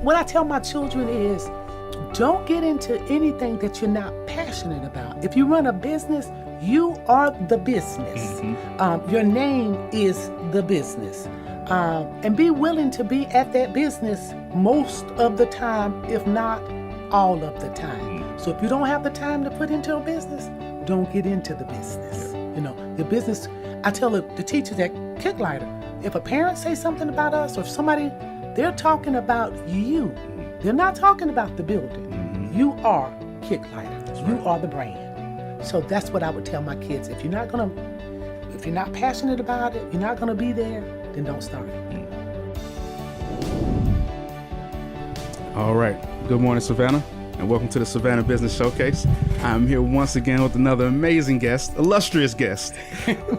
What I tell my children is, don't get into anything that you're not passionate about. If you run a business, you are the business. Your name is the business. And be willing to be at that business most of the time, if not all of the time. So if you don't have the time to put into a business, don't get into the business. You know, the business, I tell the teachers at Kicklighter, if a parent says something about us or if somebody, they're talking about you. They're not talking about the building. You are Kicklighter. You are the brand. So that's what I would tell my kids. If you're not passionate about it, you're not gonna be there, then don't start it. All right. Good morning, Savannah, and welcome to the Savannah Business Showcase. I'm here once again with another amazing guest, illustrious guest,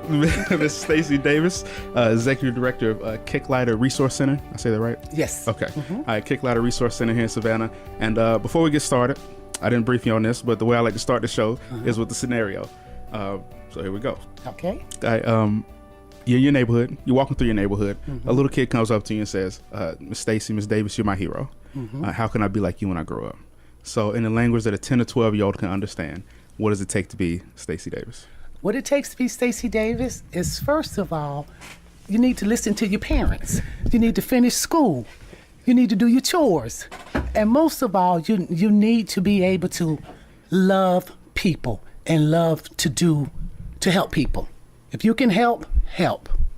Miss Stacey Davis, Executive Director of Kicklighter Resource Center. I say that right? Yes. Okay. All right, Kicklighter Resource Center here in Savannah. And before we get started, I didn't brief you on this, but the way I like to start the show is with the scenario. So here we go. Okay. You're in your neighborhood. You're walking through your neighborhood. A little kid comes up to you and says, Miss Stacey, Miss Davis, you're my hero. How can I be like you when I grow up? So in the language that a 10 or 12-year-old can understand, what does it take to be Stacey Davis? What it takes to be Stacey Davis is, first of all, you need to listen to your parents. You need to finish school. You need to do your chores. And most of all, you need to be able to love people and love to help people. If you can help.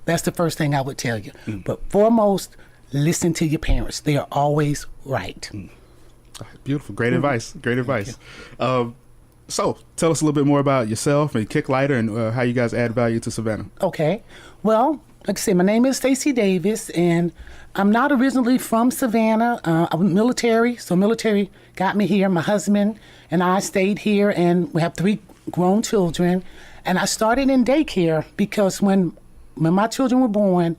That's the first thing I would tell you. But foremost, listen to your parents. They are always right. Beautiful. Great advice. Great advice. So tell us a little bit more about yourself and Kicklighter and how you guys add value to Savannah. Okay. Well, like I said, my name is Stacey Davis, and I'm not originally from Savannah. I'm military, so military got me here. My husband and I stayed here, and we have 3 grown children. And I started in daycare because when my children were born,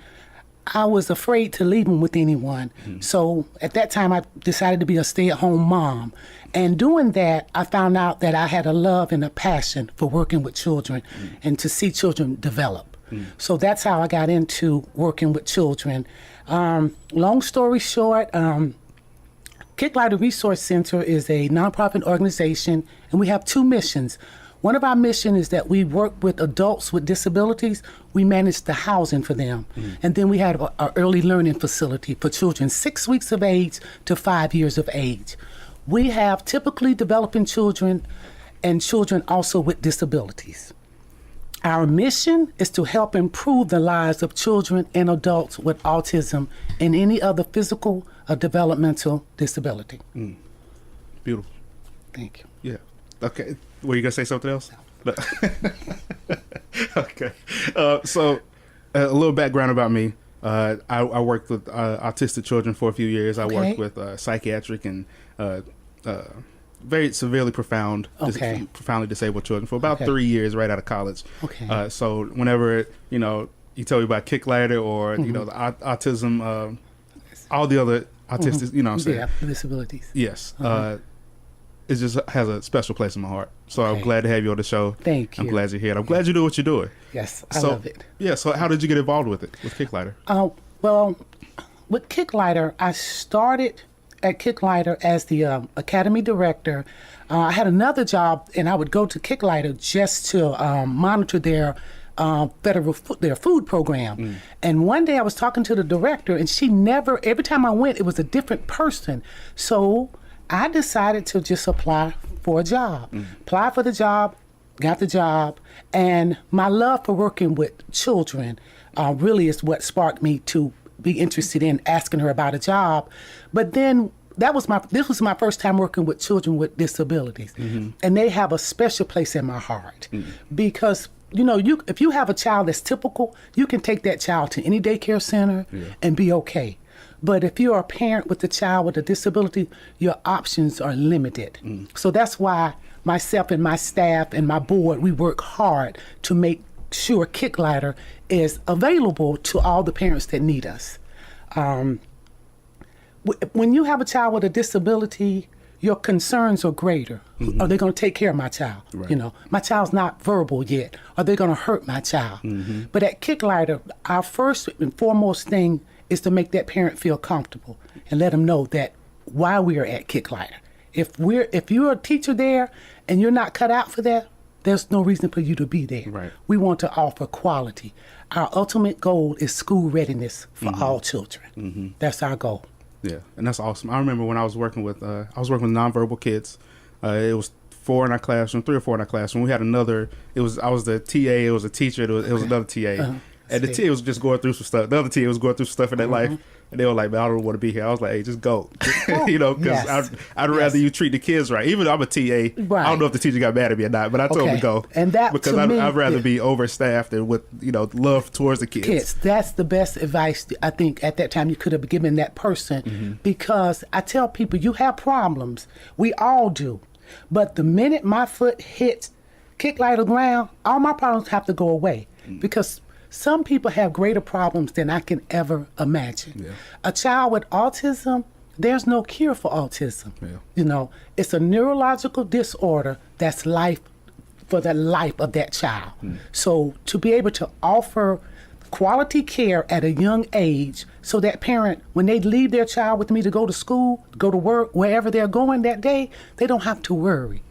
I was afraid to leave them with anyone. So at that time, I decided to be a stay-at-home mom. And doing that, I found out that I had a love and a passion for working with children and to see children develop. So that's how I got into working with children. Long story short, Kicklighter Resource Center is a nonprofit organization, and we have 2 missions. One of our missions is that we work with adults with disabilities. We manage the housing for them. And then we have our early learning facility for children 6 weeks of age to 5 years of age. We have typically developing children and children also with disabilities. Our mission is to help improve the lives of children and adults with autism and any other physical or developmental disability. Beautiful. Thank you. Yeah. Okay. Were you going to say something else? No. Okay. So a little background about me. I worked with autistic children for a few years. I worked with psychiatric and very severely profoundly disabled children for about 3 years right out of college. So whenever, you tell me about Kicklighter or, the autism, all the other autistic, you know what I'm saying? Yeah, disabilities. Yes. It just has a special place in my heart. So I'm glad to have you on the show. Thank you. I'm glad you're here. I'm glad you do what you're doing. Yes, I love it. Yeah, so how did you get involved with it, with Kicklighter? Well, with Kicklighter, I started at Kicklighter as the academy director. I had another job, and I would go to Kicklighter just to monitor their their food program. And one day I was talking to the director, and every time I went, it was a different person. So I decided to just apply for a job. Apply for the job, got the job, and my love for working with children really is what sparked me to be interested in asking her about a job. But then this was my first time working with children with disabilities, and they have a special place in my heart because if you have a child that's typical, you can take that child to any daycare center and be okay. But if you're a parent with a child with a disability, your options are limited. So that's why myself and my staff and my board, we work hard to make sure Kicklighter is available to all the parents that need us. When you have a child with a disability, your concerns are greater. Are they going to take care of my child? Right. My child's not verbal yet. Are they going to hurt my child? But at Kicklighter, our first and foremost thing is to make that parent feel comfortable and let them know that why we are at Kicklighter. If you're a teacher there and you're not cut out for that, there's no reason for you to be there. Right. We want to offer quality. Our ultimate goal is school readiness for all children. That's our goal. Yeah, and that's awesome. I remember when I was working with nonverbal kids. It was 4 in our classroom, 3 or 4 in our classroom. We had another. I was the TA. It was a teacher. It was another TA. And the TA was just going through some stuff. The other TA was going through some stuff in their life. And they were like, man, I don't want to be here. I was like, hey, just go. Because Yes. I'd rather you treat the kids right. Even though I'm a TA, I don't know if the teacher got mad at me or not, but I told him to go. And that, because to me, I'd rather be overstaffed and with, love towards the kids. That's the best advice I think at that time you could have given that person. Because I tell people, you have problems. We all do. But the minute my foot hits Kicklighter ground, all my problems have to go away. Because some people have greater problems than I can ever imagine. Yeah. A child with autism, there's no cure for autism. Yeah. It's a neurological disorder that's for the life of that child. So to be able to offer quality care at a young age so that parent, when they leave their child with me to go to school, go to work, wherever they're going that day, they don't have to worry.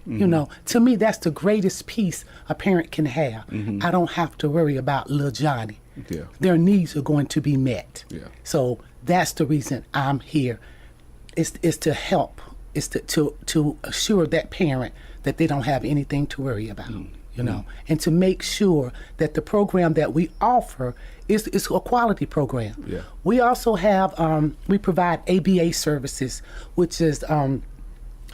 To me, that's the greatest peace a parent can have. I don't have to worry about little Johnny. Yeah. Their needs are going to be met. Yeah. So that's the reason I'm here, is to help, is to assure that parent that they don't have anything to worry about. And to make sure that the program that we offer is a quality program. Yeah. We also have, we provide ABA services, which is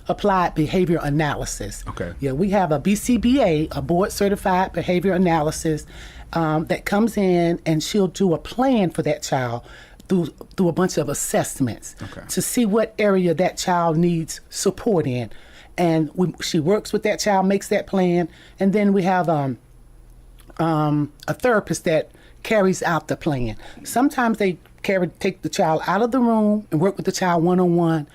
Applied Behavior Analysis. Okay. Yeah, we have a BCBA, a Board Certified Behavior Analysis, that comes in and she'll do a plan for that child through a bunch of assessments to see what area that child needs support in. And she works with that child, makes that plan, and then we have a therapist that carries out the plan. Sometimes they take the child out of the room and work with the child one-on-one,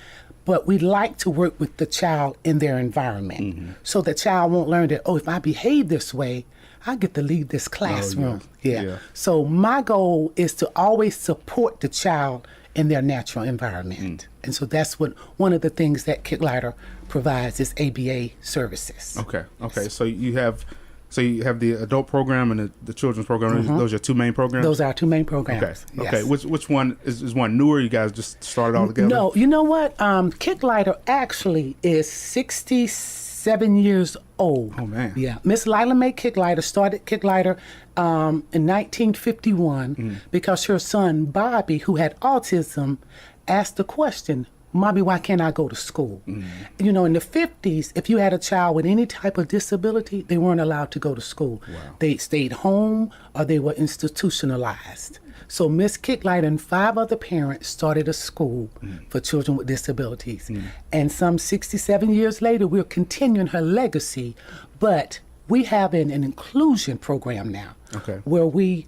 but we like to work with the child in their environment. So the child won't learn that, if I behave this way, I get to leave this classroom. Yeah. So my goal is to always support the child in their natural environment. And so that's one of the things that Kicklighter provides is ABA services. Okay. So you have the adult program and the children's program. Those are your 2 main programs? Those are our 2 main programs. Okay. Yes. Which one is one newer? You guys just started all together? No, you know what? Kicklighter actually is 67 years old. Oh, man. Yeah. Miss Lila Mae Kicklighter started Kicklighter in 1951 because her son, Bobby, who had autism, asked the question, Mommy, why can't I go to school? In the 50s, if you had a child with any type of disability, they weren't allowed to go to school. Wow. They stayed home or they were institutionalized. So Miss Kicklighter and 5 other parents started a school for children with disabilities. And some 67 years later, we're continuing her legacy, but we have an inclusion program now where we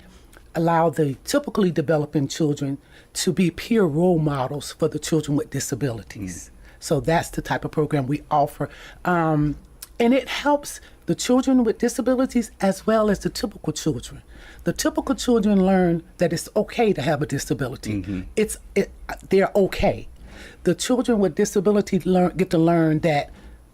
allow the typically developing children to be peer role models for the children with disabilities. So that's the type of program we offer. And it helps the children with disabilities as well as the typical children. The typical children learn that it's okay to have a disability. They're okay. The children with disability get to learn that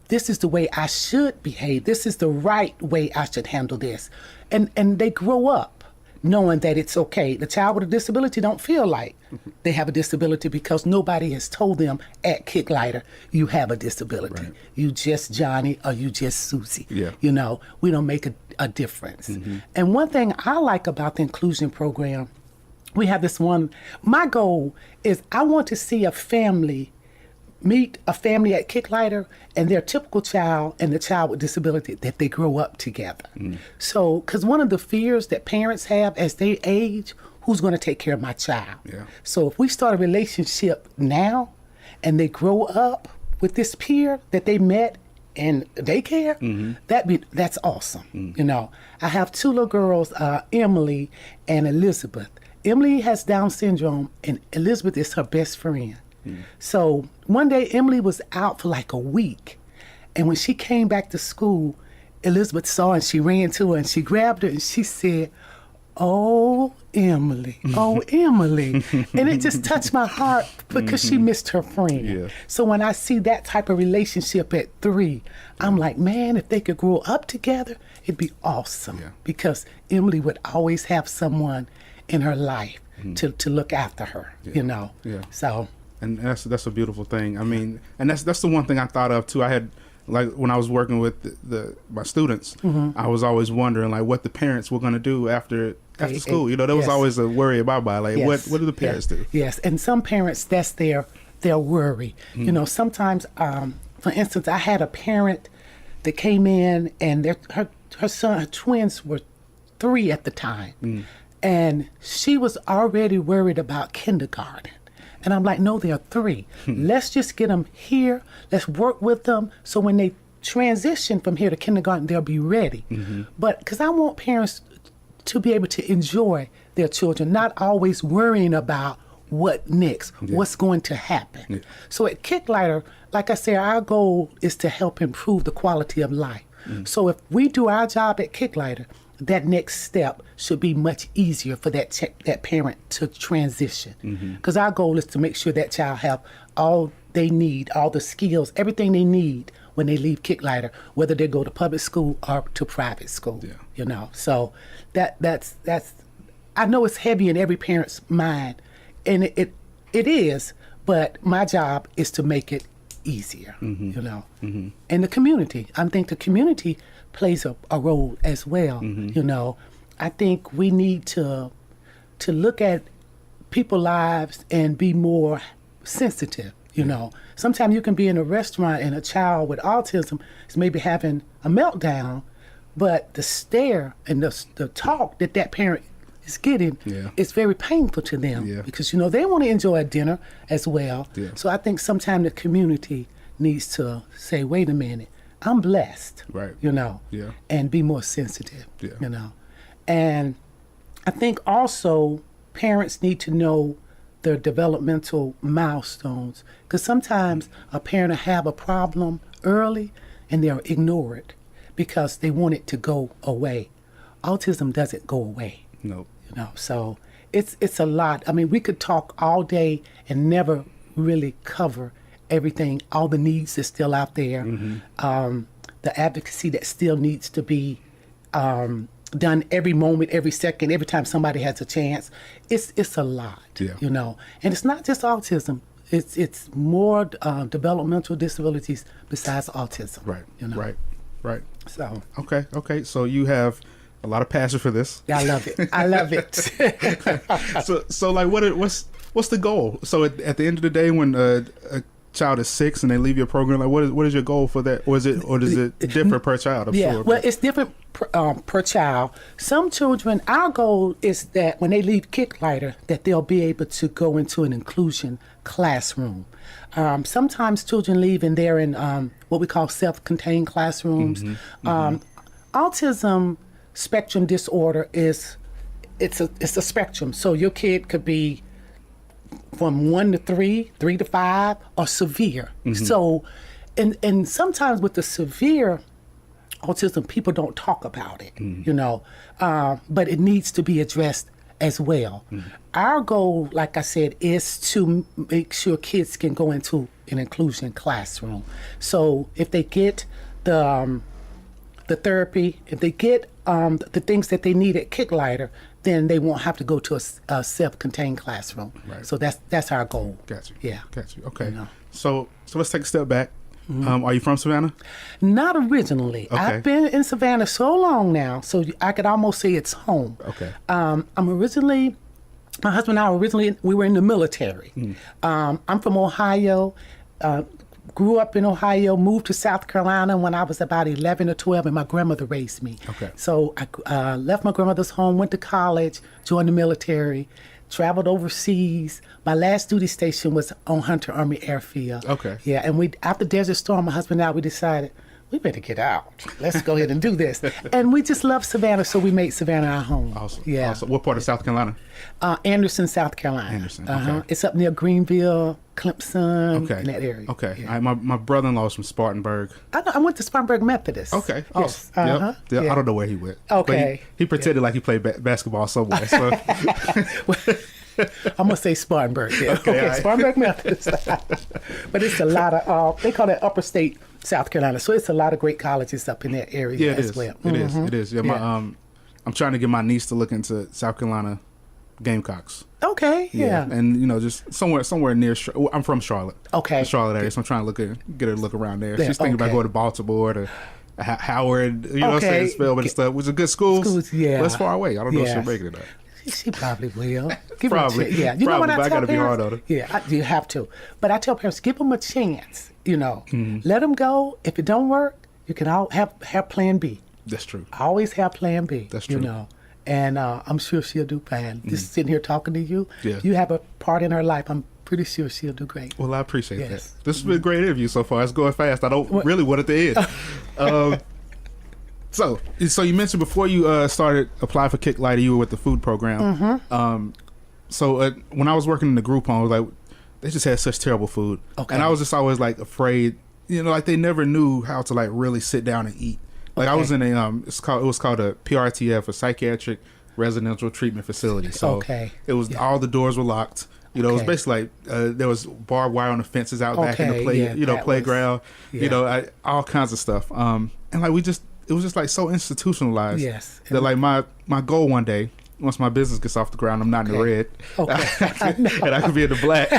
this is the way I should behave. This is the right way I should handle this. And they grow up knowing that it's okay. The child with a disability don't feel like they have a disability because nobody has told them at Kicklighter, you have a disability. Right. You just Johnny or you just Susie. Yeah. We don't make a difference. And one thing I like about the inclusion program, we have this one, my goal is I want to see a family meet a family at Kicklighter and their typical child and the child with disability, that they grow up together. So, because one of the fears that parents have as they age, who's going to take care of my child? Yeah. So if we start a relationship now and they grow up with this peer that they met in daycare, that's awesome. I have 2 little girls, Emily and Elizabeth. Emily has Down syndrome and Elizabeth is her best friend. So one day Emily was out for like a week, and when she came back to school, Elizabeth saw her and she ran to her and she grabbed her and she said, oh, Emily, oh, Emily. And it just touched my heart because she missed her friend. Yeah. So when I see that type of relationship at 3, I'm like, man, if they could grow up together, it'd be awesome. Yeah. Because Emily would always have someone in her life to look after her, you know. Yeah. So. And that's a beautiful thing. I mean, and that's the one thing I thought of too. I had, like, when I was working with my students, I was always wondering like what the parents were going to do after school. You know, there was always a worry about like what do the parents do? Yes, and some parents, that's their worry. You know, sometimes, for instance, I had a parent that came in and her twins were 3 at the time, and she was already worried about kindergarten. And I'm like, no, they're 3. Let's just get them here. Let's work with them so when they transition from here to kindergarten, they'll be ready. But because I want parents to be able to enjoy their children, not always worrying about what next, what's going to happen. So at Kicklighter, like I said, our goal is to help improve the quality of life. So if we do our job at Kicklighter, that next step should be much easier for that parent to transition. Because our goal is to make sure that child have all they need, all the skills, everything they need when they leave Kicklighter, whether they go to public school or to private school. You know, so that's I know it's heavy in every parent's mind, and it is, but my job is to make it easier. You know, and the community. I think the community plays a role as well. You know, I think we need to look at people's lives and be more sensitive. You know, sometimes you can be in a restaurant and a child with autism is maybe having a meltdown, but the stare and the talk that parent is getting is very painful to them because, you know, they want to enjoy a dinner as well. So I think sometimes the community needs to say, wait a minute, I'm blessed, right? You know, and be more sensitive, you know. And I think also parents need to know their developmental milestones, because sometimes a parent will have a problem early and they'll ignore it because they want it to go away. Autism doesn't go away. No. You know, so it's a lot. I mean, we could talk all day and never really cover everything, all the needs that's still out there, the advocacy that still needs to be done every moment, every second, every time somebody has a chance. It's a lot, you know. And it's not just autism. It's more developmental disabilities besides autism. Right, you know? Right. So. Okay. So you have a lot of passion for this. I love it. I love it. so like, what's the goal? So at the end of the day, when a child is 6 and they leave your program, like what is your goal for that, or does it differ per child? I'm sure. Well, it's different per child. Some children, our goal is that when they leave Kicklighter, that they'll be able to go into an inclusion classroom. Sometimes children leave and they're in what we call self-contained classrooms. Autism spectrum disorder it's a spectrum. So your kid could be from 1 to 3, 3 to 5, or severe. So, and sometimes with the severe autism, people don't talk about it, you know, but it needs to be addressed as well. Our goal, like I said, is to make sure kids can go into an inclusion classroom. So if they get the therapy, if they get the things that they need at Kicklighter, then they won't have to go to a self-contained classroom. Right. So that's our goal. Got you. Yeah. Got you. Okay. You know. So let's take a step back. Are you from Savannah? Not originally. Okay. I've been in Savannah so long now, so I could almost say it's home. Okay. My husband and I we were in the military. I'm from Ohio. Grew up in Ohio, moved to South Carolina when I was about 11 or 12, and my grandmother raised me. Okay. So I left my grandmother's home, went to college, joined the military, traveled overseas. My last duty station was on Hunter Army Airfield. Okay. Yeah, and after Desert Storm, my husband and I, we decided we better get out. Let's go ahead and do this. And we just love Savannah, so we made Savannah our home. Awesome. Yeah. Awesome. What part of South Carolina? Anderson, South Carolina. Anderson, okay. It's up near Greenville, Clemson, Okay. in that area. Okay. Yeah. All right, my brother-in-law is from Spartanburg. I went to Spartanburg Methodist. Okay. Yes. Awesome. Uh-huh. Yep. Yeah. I don't know where he went. Okay. But he pretended like he played basketball somewhere. So. I'm going to say Spartanburg. Yeah. Okay, all right. Spartanburg Methodist. But it's a lot of, they call that upper state South Carolina. So it's a lot of great colleges up in that area Yeah, it as is. well. It is. It is. Yeah, I'm trying to get my niece to look into South Carolina Gamecocks. Okay, yeah. And just somewhere near. I'm from Charlotte. Okay. The Charlotte area, so I'm trying to get her to look around there. Yeah, She's thinking about okay. going to Baltimore to Howard. You know what I'm saying? Okay. Spelman and stuff, which are good schools. Schools, yeah. But it's far away. I don't know if Yeah. she'll make it or not. She probably will. Give Probably. Her a chance. Yeah, you know what Probably, I but I tell gotta be parents? hard on her. Yeah, you have to. But I tell parents, give them a chance. Mm-hmm. Let them go. If it don't work, you can all have Plan B. That's true. Always have Plan B. That's true. And I'm sure she'll do fine. Just sitting here talking to you, Yeah. you have a part in her life. I'm pretty sure she'll do great. Well, I appreciate Yes. that. This has been a great interview so far. It's going fast. I don't really want it to end. So you mentioned before you started applying for Kicklighter, you were with the food program. So when I was working in the group home, like they just had such terrible food, Okay. and I was just always like afraid. Like they never knew how to like really sit down and eat. Like I was in a it was called a PRTF, a psychiatric residential treatment facility. So Okay. it was all the doors were locked. It was Okay. basically like there was barbed wire on the fences out back in the Okay, yeah, that playground. was- All kinds of stuff. And like it was just like so institutionalized. Yes. That like my goal one day, once my business gets off the ground, I'm not in the red. Okay. And I could be in the black.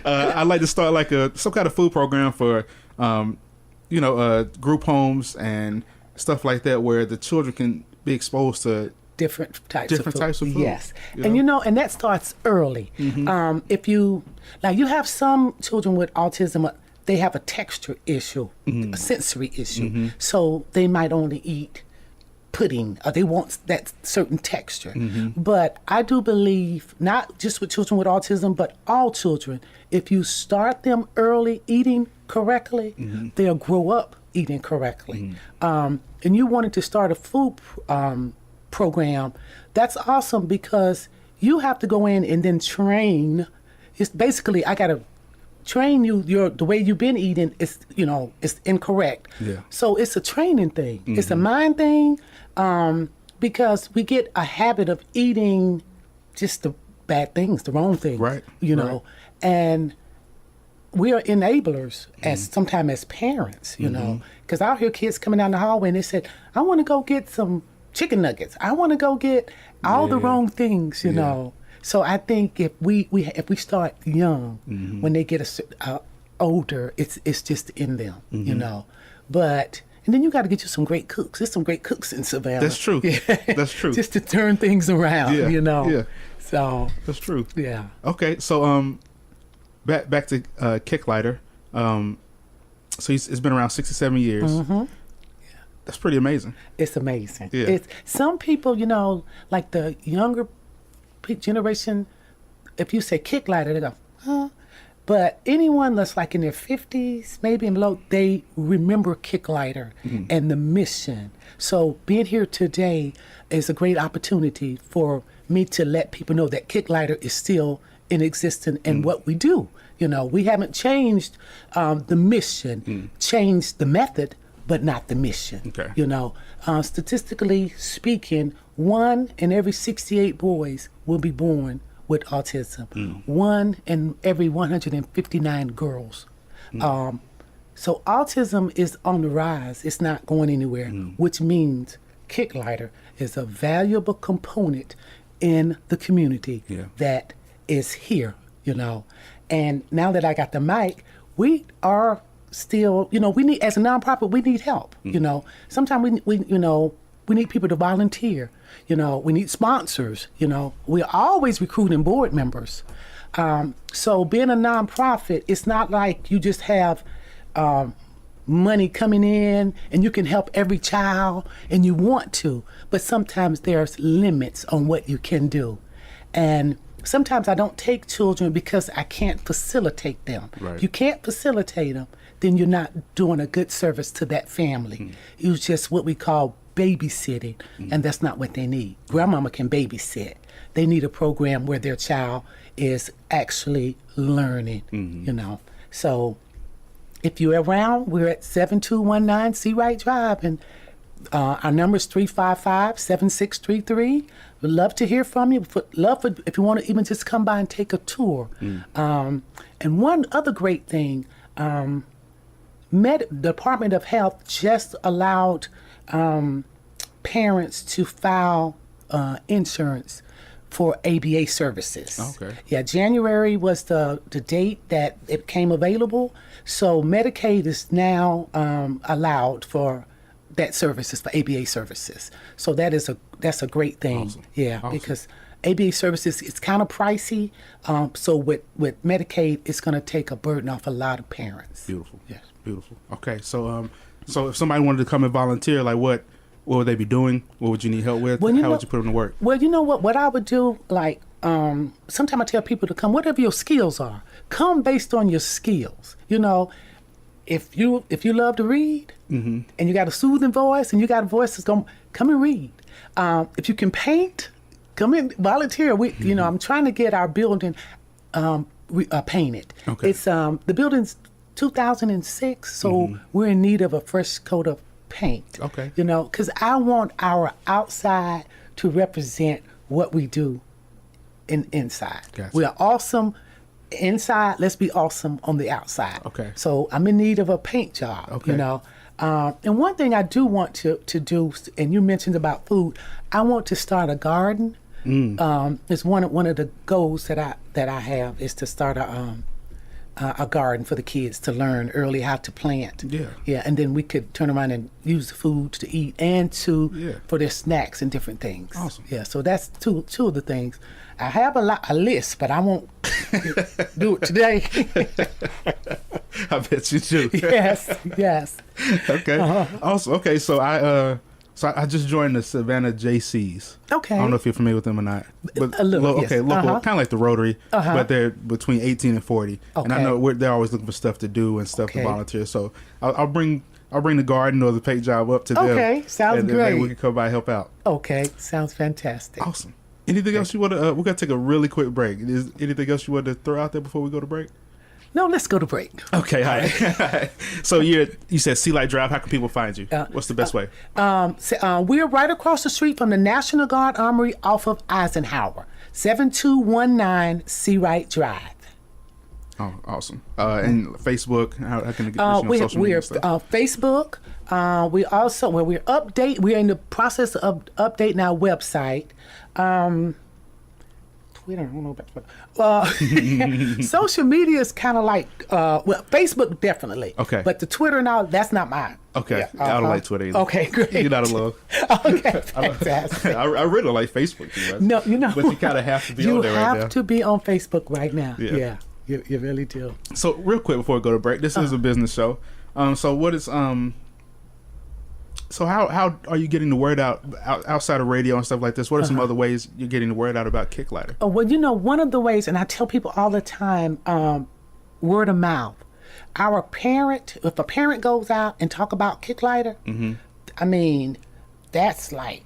I'd like to start like some kind of food program for group homes and stuff like that, where the children can be exposed to different types of food. Yes. You And and that starts early. If you have some children with autism, they have a texture issue, a sensory issue. So they might only eat pudding, or they want that certain texture. But I do believe, not just with children with autism, but all children, if you start them early eating correctly, they'll grow up eating correctly. And you wanted to start a food program, that's awesome, because you have to go in and then train. It's basically, I got to train you. The way you've been eating is, it's incorrect. Yeah. So it's a training thing. It's a mind thing, because we get a habit of eating just the bad things, the wrong things. Right. And we are enablers sometimes as parents, because I'll hear kids coming down the hallway and they said, I want to go get some chicken nuggets. I want to go get all the wrong things, know. So I think if we start young, when they get older, it's just in them, But and then you got to get you some great cooks. There's some great cooks in Savannah. That's true. Yeah. That's true. Just to turn things around, Yeah. So That's true. yeah. Okay, so back to Kicklighter. So it's been around 67 years. That's pretty amazing. It's amazing. Yeah. It's some people, like the younger generation, if you say Kicklighter, they go, huh? But anyone that's like in their 50s, maybe and below, they remember Kicklighter and the mission. So being here today is a great opportunity for me to let people know that Kicklighter is still in existence and what we do. We haven't changed the mission, changed the method, but not the mission. Okay. Statistically speaking, 1 in every 68 boys will be born with autism. 1 in every 159 girls. So autism is on the rise. It's not going anywhere, which means Kicklighter is a valuable component in the community that is here, And now that I got the mic, we are still, we need, as a nonprofit, we need help, Sometimes we need people to volunteer, we need sponsors, we're always recruiting board members. So being a nonprofit, it's not like you just have money coming in and you can help every child and you want to, but sometimes there's limits on what you can do. And sometimes I don't take children because I can't facilitate them. Right. If you can't facilitate them, then you're not doing a good service to that family. It's just what we call babysitting, and that's not what they need. Grandmama can babysit. They need a program where their child is actually learning, you know. So if you're around, we're at 7219 C. Wright Drive, and our number is 355-7633. We'd love to hear from you. If you want to even just come by and take a tour. And one other great thing, Department of Health just allowed parents to file insurance for ABA services. Okay. Yeah, January was the date that it became available. So Medicaid is now allowed for that services, for ABA services. So that's a great thing. Awesome. Yeah, Awesome. because ABA services, it's kind of pricey. So with Medicaid, it's going to take a burden off a lot of parents. Beautiful. Yes. Beautiful. Okay, so so if somebody wanted to come and volunteer, like what would they be doing? What would you need help with? Well, How would you put them to work? Well, you know what I would do, like, sometimes I tell people to come, whatever your skills are, come based on your skills. You know, if you love to read and you got a soothing voice and you got a voice that's going to come and read. If you can paint, come in, volunteer. You know, I'm trying to get our building painted. Okay. It's the building's 2006, so we're in need of a fresh coat of paint. Okay. You know, because I want our outside to represent what we do inside. Gotcha. We are awesome inside. Let's be awesome on the outside. Okay. So I'm in need of a paint job. Okay. You know, and one thing I do want to do, and you mentioned about food, I want to start a garden. It's one of the goals that I have is to start a garden for the kids to learn early how to plant. Yeah, and then we could turn around and use the food to eat and for their snacks and different things. Awesome. Yeah, so that's two of the things. I have a list, but I won't do it today. I bet you do. Yes. Okay. Also, okay, so I just joined the Savannah JCs. Okay. I don't know if you're familiar with them or not. But A little, yes. Okay, local, Uh-huh. kind of like the Rotary, but they're between 18 and 40. And I Okay. know they're always looking for stuff to do and stuff Okay. to volunteer. So I'll bring the garden or the paint job up to them. Okay, sounds and then maybe great. we can come by and help out. Okay, sounds fantastic. Awesome. Anything else you want to? We got to take a really quick break. Is anything else you want to throw out there before we go to break? No, let's go to break. Okay, all right. So you said Sea Light Drive. How can people find you? What's the best way? We're right across the street from the National Guard Armory off of Eisenhower, 7219 Sea Wright Drive. Oh, awesome. And Facebook. How can they get you on social media and stuff? Facebook. We're in the process of updating our website. Twitter, I don't know about Twitter. Social media is kind of like, Facebook definitely. Okay. But the Twitter and all, that's not mine. Okay. I don't like Twitter either. Okay, great. You're not alone. Okay, fantastic. I really like Facebook too much. No, you know. But you kind of have to be you on there right now. have to be on Facebook right now. Yeah. Yeah, you really do. So real quick before we go to break, this is a business show. So what is So how are you getting the word out outside of radio and stuff like this? What are some other ways you're getting the word out about Kicklighter? Oh, well, you know, one of the ways, and I tell people all the time, word of mouth. If a parent goes out and talk about Kicklighter, I mean, that's like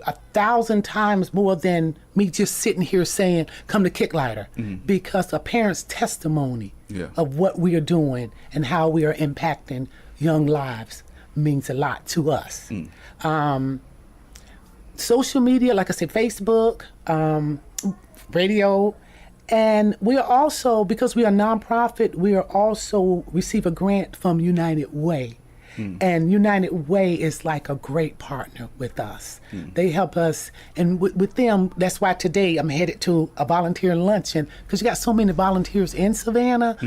1,000 times more than me just sitting here saying, come to Kicklighter, because a parent's testimony of what we are doing and how we are impacting young lives means a lot to us. Social media, like I said, Facebook, radio, and we are also, because we are a nonprofit, we are also receive a grant from United Way. And United Way is like a great partner with us. They help us, and with them, that's why today I'm headed to a volunteer luncheon, because you got so many volunteers in Savannah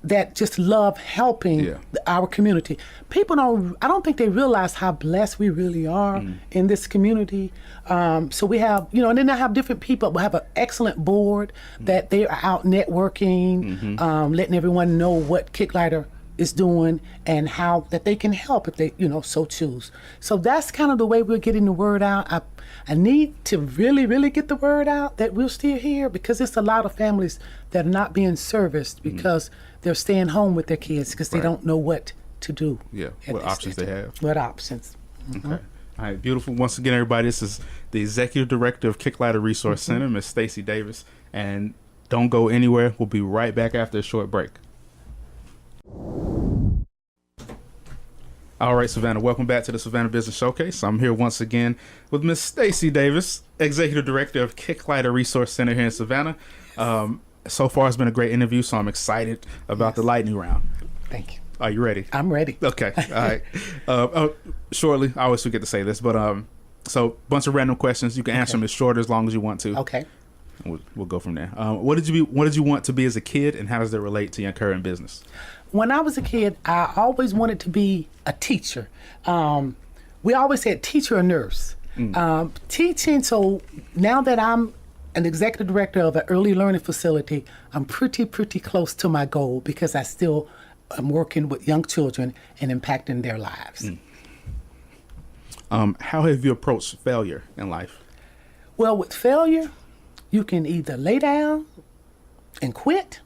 that just love helping our community. People I don't think they realize how blessed we really are in this community. So we have, and then I have different people. We have an excellent board that they are out networking, letting everyone know what Kicklighter is doing and how that they can help if they, so choose. So that's kind of the way we're getting the word out. I need to really, really get the word out that we're still here, because it's a lot of families that are not being serviced because they're staying home with their kids because they don't know what to do. Yeah, what options they have. What options. Okay. All right, beautiful. Once again, everybody, this is the Executive Director of Kicklighter Resource Center, Miss Stacey Davis. And don't go anywhere. We'll be right back after a short break. All right, Savannah, welcome back to the Savannah Business Showcase. I'm here once again with Miss Stacey Davis, Executive Director of Kicklighter Resource Center here in Savannah. So far, it's been a great interview, so I'm excited about the lightning round. Thank you. Are you ready? I'm ready. Okay. All right. Shortly, I always forget to say this, but so bunch of random questions. You can answer them as short or as long as you want to. Okay. We'll go from there. What did you want to be as a kid, and how does that relate to your current business? When I was a kid, I always wanted to be a teacher. We always said teacher or nurse. Teaching, so now that I'm an executive director of an early learning facility, I'm pretty close to my goal, because I still am working with young children and impacting their lives. How have you approached failure in life? Well, with failure, you can either lay down and quit,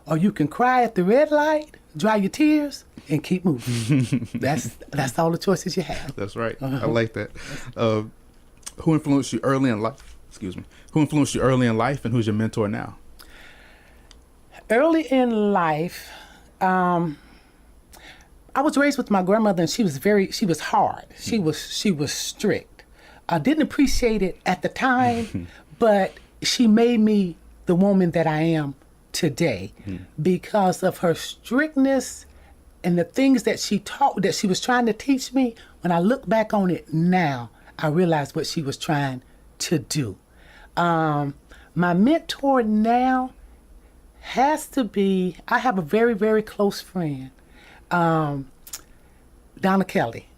or you can cry at the red light, dry your tears, and keep moving. That's all the choices you have. That's right. I like that. Who influenced you early in life? Excuse me. Who influenced you early in life, and who's your mentor now? Early in life, I was raised with my grandmother, and she was hard. She was strict. I didn't appreciate it at the time, but she made me the woman that I am today because of her strictness and the things that she taught, that she was trying to teach me. When I look back on it now, I realize what she was trying to do. My mentor now has to be, I have a very close friend, Donna Kelly.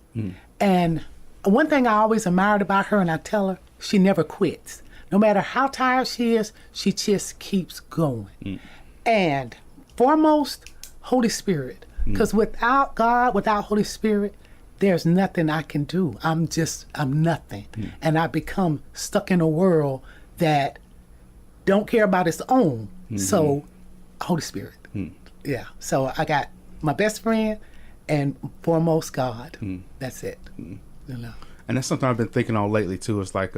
And one thing I always admired about her, and I tell her, she never quits. No matter how tired she is, she just keeps going. And foremost, Holy Spirit. Because without God, without Holy Spirit, there's nothing I can do. I'm nothing. And I become stuck in a world that don't care about its own. So, Holy Spirit. Yeah. So I got my best friend and foremost God. That's it. And that's something I've been thinking on lately too. It's like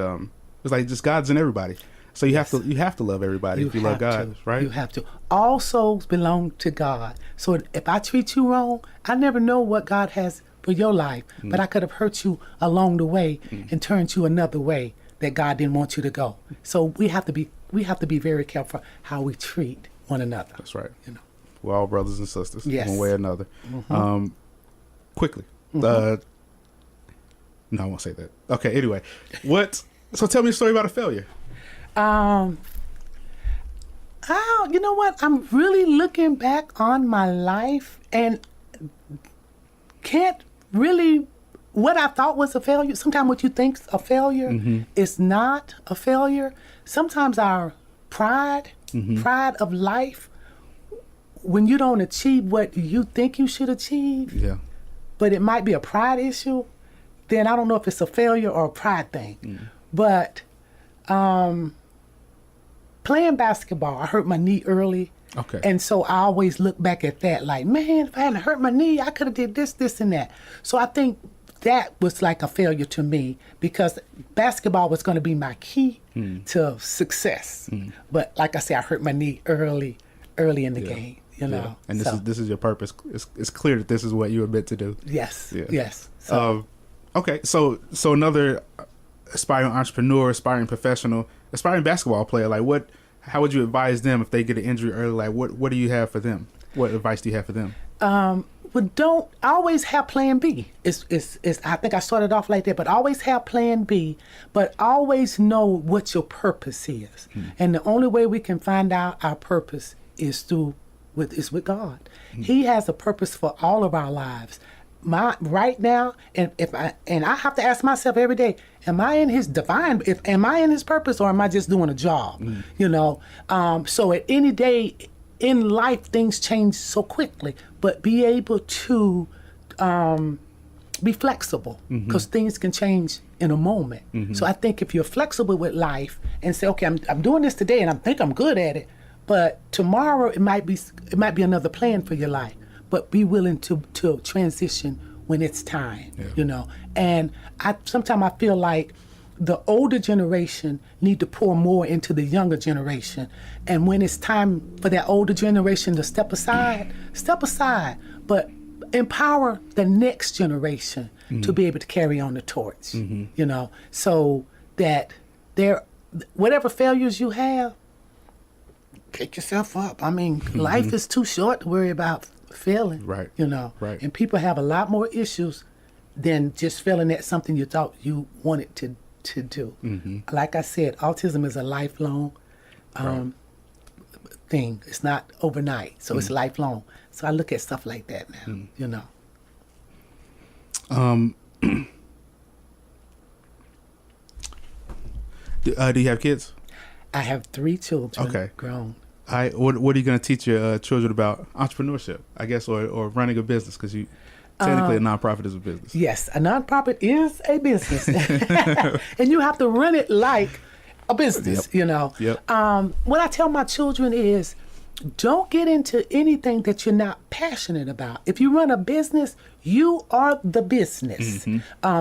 just God's in everybody. So you have to love everybody if you love God, right? You have to. All souls belong to God. So if I treat you wrong, I never know what God has for your life, but I could have hurt you along the way and turned you another way that God didn't want you to go. So we have to be very careful how we treat one another. That's right. We're all brothers and sisters, yes, one way or another. Quickly. No, I won't say that. Okay, anyway. So tell me a story about a failure. You know what? I'm really looking back on my life and can't really, what I thought was a failure, sometimes what you think's a failure is not a failure. Sometimes our pride of life, when you don't achieve what you think you should achieve, but it might be a pride issue, then I don't know if it's a failure or a pride thing. But playing basketball, I hurt my knee early. Okay. And so I always look back at that like, man, if I hadn't hurt my knee, I could have did this, and that. So I think that was like a failure to me, because basketball was going to be my key to success. But like I said, I hurt my knee early in the game. And this is your purpose. It's clear that this is what you were meant to do. Yes. Yeah. Yes. So, okay. So another aspiring entrepreneur, aspiring professional, aspiring basketball player, like how would you advise them if they get an injury early? Like what do you have for them? What advice do you have for them? But don't always have plan B. It's I think I started off like that, but always have plan B, but always know what your purpose is. And the only way we can find out our purpose is with God. He has a purpose for all of our lives. Right now, and I have to ask myself every day, am I in his am I in his purpose, or am I just doing a job? So at any day, in life things change so quickly, but be able to be flexible because things can change in a moment. So I think if you're flexible with life and say, okay, I'm doing this today and I think I'm good at it, but tomorrow it might be another plan for your life, but be willing to transition when it's time, you know. And sometimes I feel like the older generation need to pour more into the younger generation. And when it's time for that older generation to step aside, but empower the next generation to be able to carry on the torch, you know, so that whatever failures you have, pick yourself up. I mean, life is too short to worry about failing, Right. you know. Right. And people have a lot more issues than just failing at something you thought you wanted to do. Like I said, autism is a lifelong thing. It's not overnight, so it's lifelong. So I look at stuff like that now, you know. Do you have kids? I have 3 children, Okay. grown. What are you going to teach your children about entrepreneurship, I guess, or running a business? Because you technically a nonprofit is a business. Yes, a nonprofit is a business, and you have to run it like a business. You know. Yep. What I tell my children is, don't get into anything that you're not passionate about. If you run a business, you are the business.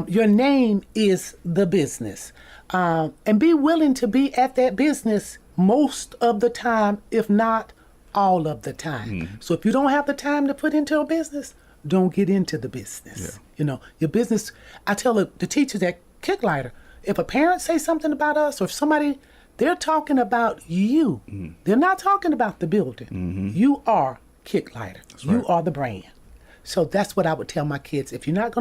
Your name is the business, and be willing to be at that business most of the time, if not all of the time. So if you don't have the time to put into a business, don't get into the business. You know, your business, I tell the teachers at Kicklighter, if a parent say something about us or if somebody, they're talking about you. They're not talking about the building. You are Kicklighter. You are the brand. So that's what I would tell my kids. If you're not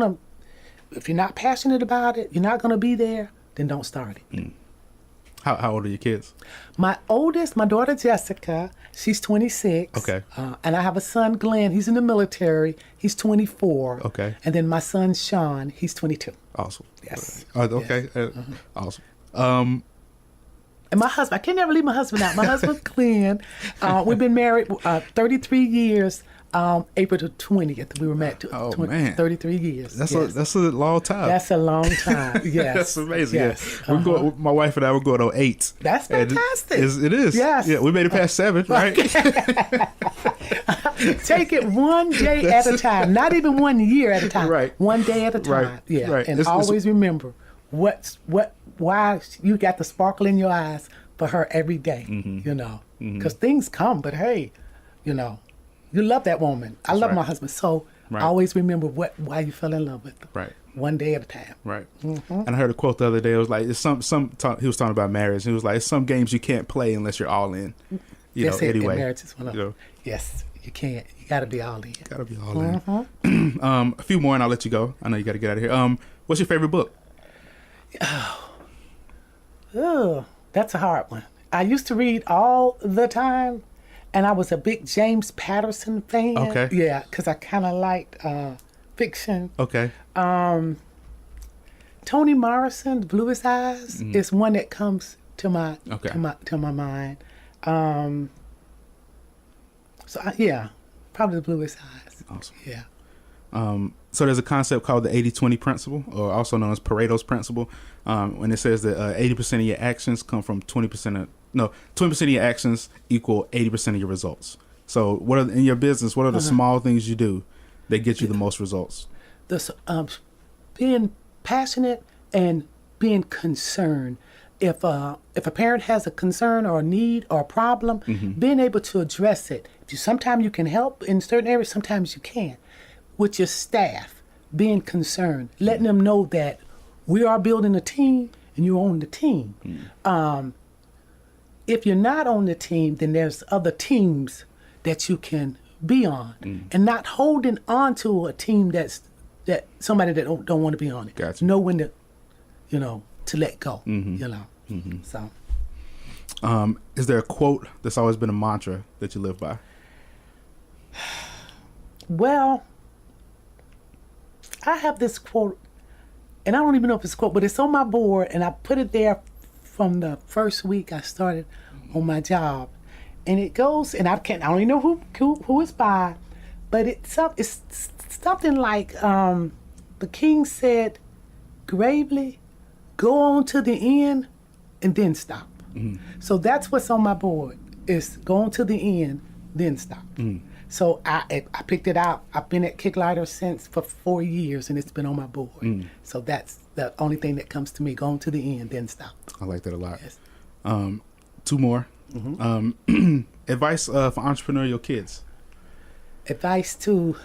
passionate about it, you're not gonna be there, then don't start it. How old are your kids? My oldest, my daughter Jessica, she's 26. Okay. And I have a son, Glenn. He's in the military. He's 24. Okay. And then my son, Sean, he's 22. Awesome. Yes. Okay. Awesome. And my husband, I can never leave my husband out. My husband's Glenn. We've been married 33 years. April the 20th, we were married to 33 years. That's a long time. That's a long time. Yes. That's amazing. Yes. Yeah. My wife and I were going on 8. That's fantastic. It is. Yes. Yeah, we made it past 7, right? Take it one day at a time, not even 1 year at a time. Right. One day at a time. Right. Yeah. Right. And always remember why you got the sparkle in your eyes for her every day, you know. Because things come, but hey, you know, you love that woman. I love my husband, so always remember why you fell in love with her. Right. One day at a time. Right. And I heard a quote the other day. It was like, it's he was talking about marriage. And he was like, it's some games you can't play unless you're all in. That's it. Anyway. Marriage is one of them. Yes, you can't. You got to be all in. Got to be all in. A few more and I'll let you go. I know you got to get out of here. What's your favorite book? Oh, that's a hard one. I used to read all the time, and I was a big James Patterson fan. Okay. Yeah, because I kind of liked fiction. Okay. Toni Morrison's Bluest Eyes is one that comes to my mind. Probably the Bluest Eyes. Awesome. Yeah. So there's a concept called the 80-20 principle, or also known as Pareto's principle, when it says that 80% of your actions come from 20% of your actions equal 80% of your results. So in your business, what are the small things you do that get you the most results? Being passionate and being concerned. If a parent has a concern or a need or a problem, being able to address it. Sometimes you can help in certain areas, sometimes you can't. With your staff, being concerned, letting them know that we are building a team and you're on the team. If you're not on the team, then there's other teams that you can be on, and not holding on to a team that somebody that don't want to be on it. Gotcha. Know when to, to let go. So. Is there a quote that's always been a mantra that you live by? Well, I have this quote, and I don't even know if it's a quote, but it's on my board, and I put it there from the first week I started on my job. and it goes, and I don't even know who it's by, but it's something like the king said, gravely, go on to the end, and then stop. So that's what's on my board, is go on to the end, then stop. So I picked it out. I've been at Kicklighter for 4 years, and it's been on my board. So that's the only thing that comes to me, go on to the end, then stop. I like that a lot. Yes. 2 more. Advice for entrepreneurial kids. Advice to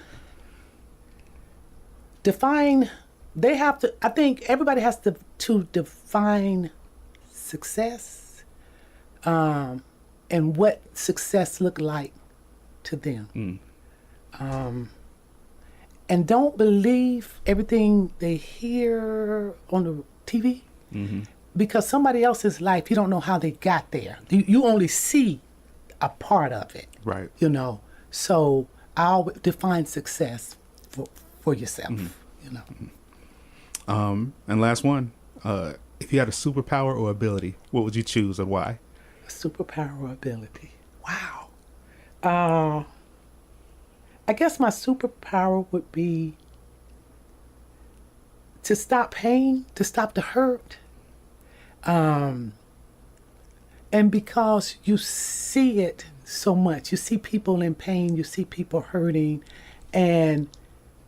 define, I think everybody has to define success, and what success look like to them. And don't believe everything they hear on the TV, because somebody else's life, you don't know how they got there. You only see a part of it. Right. So I'll define success for yourself. And last one, if you had a superpower or ability, what would you choose and why? A superpower or ability. Wow. I guess my superpower would be to stop pain, to stop the hurt. And because you see it so much, you see people in pain, you see people hurting, and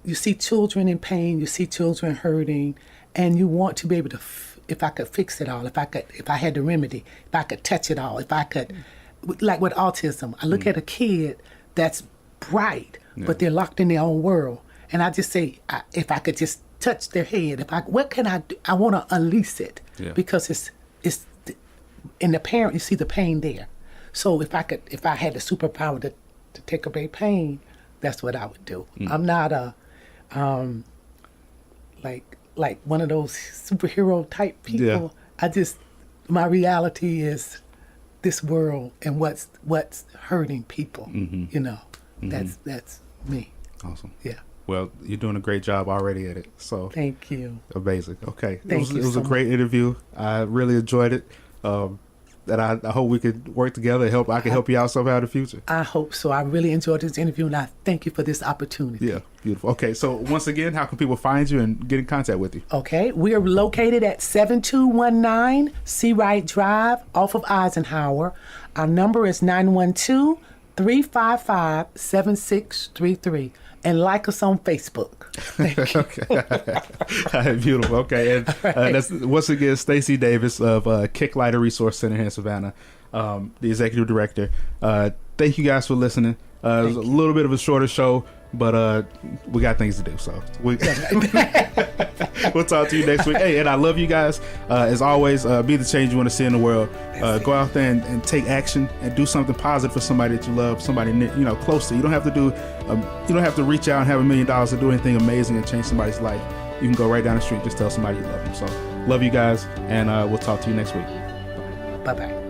you see children in pain, you see children hurting, and you want to be able to, if I could fix it all, if I had the remedy, if I could touch it all, if I could, like with autism, I look at a kid that's bright, but they're locked in their own world. And I just say, if I could just touch their head, what can I do? I want to unleash it, because it's in the parent, you see the pain there. So if I had the superpower to take away pain, that's what I would do. I'm not a, like one of those superhero type people. My reality is this world and what's hurting people. That's me. Awesome. Yeah. Well, you're doing a great job already at it. So thank you. Amazing. Okay. Thank you. It was a great interview. I really enjoyed it. That I hope we could work together. I can help you out somehow in the future. I hope so. I really enjoyed this interview, and I thank you for this opportunity. Yeah, beautiful. Okay, so once again, how can people find you and get in contact with you? Okay, we are located at 7219 Seawright Drive off of Eisenhower. Our number is 912-355-7633. And like us on Facebook. Thank you. Okay. All right, beautiful. Okay. And that's once again Stacey Davis of Kicklighter Resource Center here in Savannah, the executive director. Thank you guys for listening. It was a little bit of a shorter show, but we got things to do. So we'll talk to you next week. Hey, and I love you guys. As always, be the change you want to see in the world. Go out there and take action and do something positive for somebody that you love, somebody close to you. You don't have to you don't have to reach out and have $1 million to do anything amazing and change somebody's life. You can go right down the street, just tell somebody you love them. So love you guys, and we'll talk to you next week. Bye-bye.